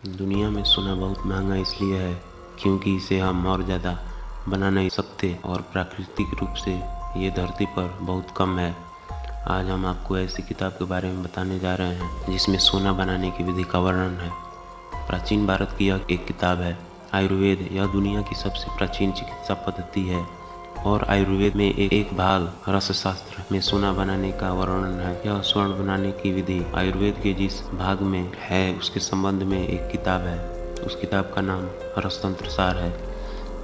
दुनिया में सोना बहुत महंगा इसलिए है क्योंकि इसे हम और ज़्यादा बना नहीं सकते और प्राकृतिक रूप से ये धरती पर बहुत कम है। आज हम आपको ऐसी किताब के बारे में बताने जा रहे हैं जिसमें सोना बनाने की विधि का वर्णन है। प्राचीन भारत की यह एक किताब है। आयुर्वेद यह दुनिया की सबसे प्राचीन चिकित्सा पद्धति है और आयुर्वेद में एक भाग रसशास्त्र में सोना बनाने का वर्णन है। यह स्वर्ण बनाने की विधि आयुर्वेद के जिस भाग में है उसके संबंध में एक किताब है। उस किताब का नाम रसतंत्र सार है।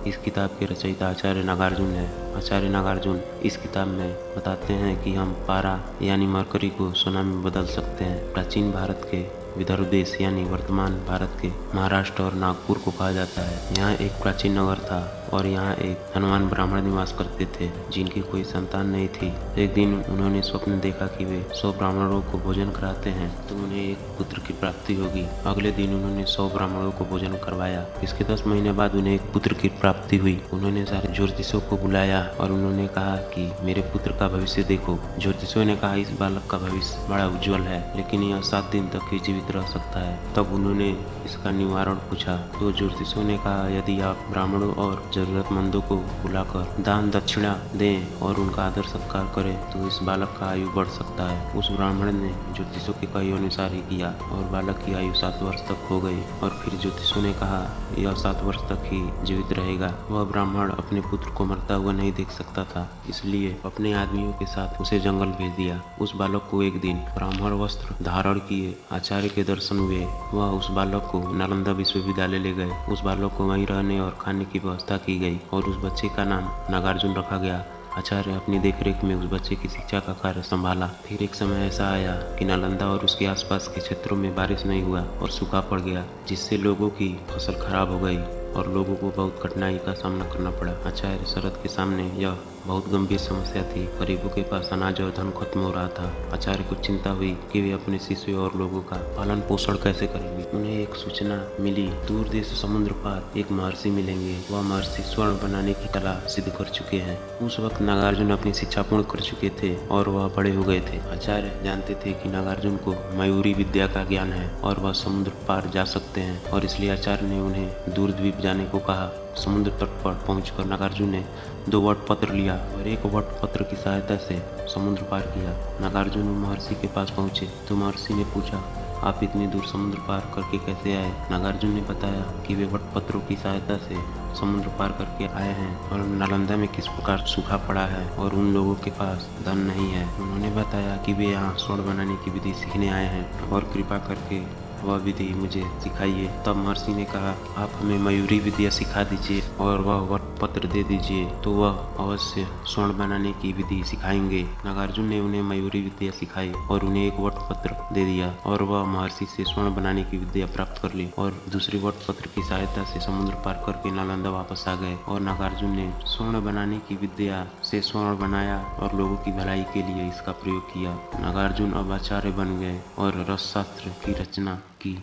इस किताब के रचयिता आचार्य नागार्जुन है। आचार्य नागार्जुन इस किताब में बताते हैं कि हम पारा यानी मरकरी को सोना में बदल सकते हैं। प्राचीन भारत के विदर्भ देश यानी वर्तमान भारत के महाराष्ट्र और नागपुर को कहा जाता है। यहाँ एक प्राचीन नगर था और यहाँ एक धनवान ब्राह्मण निवास करते थे जिनकी कोई संतान नहीं थी। एक दिन उन्होंने स्वप्न देखा कि वे 100 ब्राह्मणों को भोजन कराते हैं तो उन्हें एक पुत्र की प्राप्ति होगी। अगले दिन उन्होंने 100 ब्राह्मणों को भोजन करवाया। इसके 10 महीने बाद उन्हें एक पुत्र की प्राप्ति हुई। उन्होंने सारे ज्योतिषों को बुलाया और उन्होंने कहा कि मेरे पुत्र का भविष्य देखो। ज्योतिषों ने कहा इस बालक का भविष्य बड़ा उज्जवल है लेकिन यह 7 दिन तक ही जीवित रह सकता है। तब उन्होंने इसका निवारण पूछा तो ज्योतिषों ने कहा यदि आप ब्राह्मणों और जरूरतमंदों को बुलाकर दान दक्षिणा दें और उनका आदर सत्कार करें तो इस बालक का आयु बढ़ सकता है। उस ब्राह्मण ने ज्योतिषों के कहे अनुसार ही किया और बालक की आयु 7 वर्ष तक हो गई। और फिर ज्योतिषों ने कहा यह 7 वर्ष तक ही जीवित रहेगा। वह ब्राह्मण अपने पुत्र को मरता हुआ नहीं देख सकता था, इसलिए अपने आदमियों के साथ उसे जंगल भेज दिया। उस बालक को एक दिन ब्राह्मण वस्त्र धारण किए आचार्य के दर्शन हुए। वह उस बालक को नालंदा विश्वविद्यालय ले गए। उस बालक को वहीं रहने और खाने की व्यवस्था की गई और उस बच्चे का नाम नागार्जुन रखा गया। आचार्य अपनी देखरेख में उस बच्चे की शिक्षा का कार्य संभाला। फिर एक समय ऐसा आया कि नालंदा और उसके आसपास के क्षेत्रों में बारिश नहीं हुआ और सूखा पड़ गया, जिससे लोगों की फसल खराब हो गई और लोगों को बहुत कठिनाई का सामना करना पड़ा। आचार्य शरद के सामने यह बहुत गंभीर समस्या थी। गरीबों के पास अनाज और धन खत्म हो रहा था। आचार्य को चिंता हुई कि वे अपने शिष्यों और लोगों का पालन पोषण कैसे करेंगे। उन्हें एक सूचना मिली, दूर देश समुद्र पार एक महर्षि मिलेंगे। वह महर्षि स्वर्ण बनाने की कला सिद्ध कर चुके हैं। उस वक्त नागार्जुन अपनी शिक्षा पूर्ण कर चुके थे और वह बड़े हो गए थे। आचार्य जानते थे कि नागार्जुन को मयूरी विद्या का ज्ञान है और वह समुद्र पार जा सकते हैं और इसलिए आचार्य ने उन्हें दूर द्वीप जाने को कहा। समुद्र तट पर पहुंचकर नागार्जुन ने 2 वट पत्र लिया और एक वट पत्र की सहायता से समुद्र पार किया। नागार्जुन महर्षि के पास पहुंचे तो महर्षि ने पूछा आप इतनी दूर समुद्र पार करके कैसे आए। नागार्जुन ने बताया कि वे वट पत्रों की सहायता से समुद्र पार करके आए हैं और नालंदा में किस प्रकार सूखा पड़ा है और उन लोगों के पास धन नहीं है। उन्होंने बताया कि वे यहाँ स्वर्ण बनाने की विधि सीखने आए हैं और कृपा करके वह विधि मुझे सिखाइए। तब महर्षि ने कहा आप हमें मयूरी विद्या सिखा दीजिए और वह वट पत्र दे दीजिए तो वह अवश्य स्वर्ण बनाने की विधि सिखाएंगे। नागार्जुन ने उन्हें मयूरी विद्या सिखाई और उन्हें एक वट पत्र दे दिया और वह महर्षि से स्वर्ण बनाने की विद्या प्राप्त कर ली और दूसरे वट पत्र की सहायता से समुद्र पार करके नालंदा वापस आ गए। और नागार्जुन ने स्वर्ण बनाने की विद्या से स्वर्ण बनाया और लोगों की भलाई के लिए इसका प्रयोग किया। नागार्जुन अब आचार्य बन गए और रसशास्त्र की रचना की।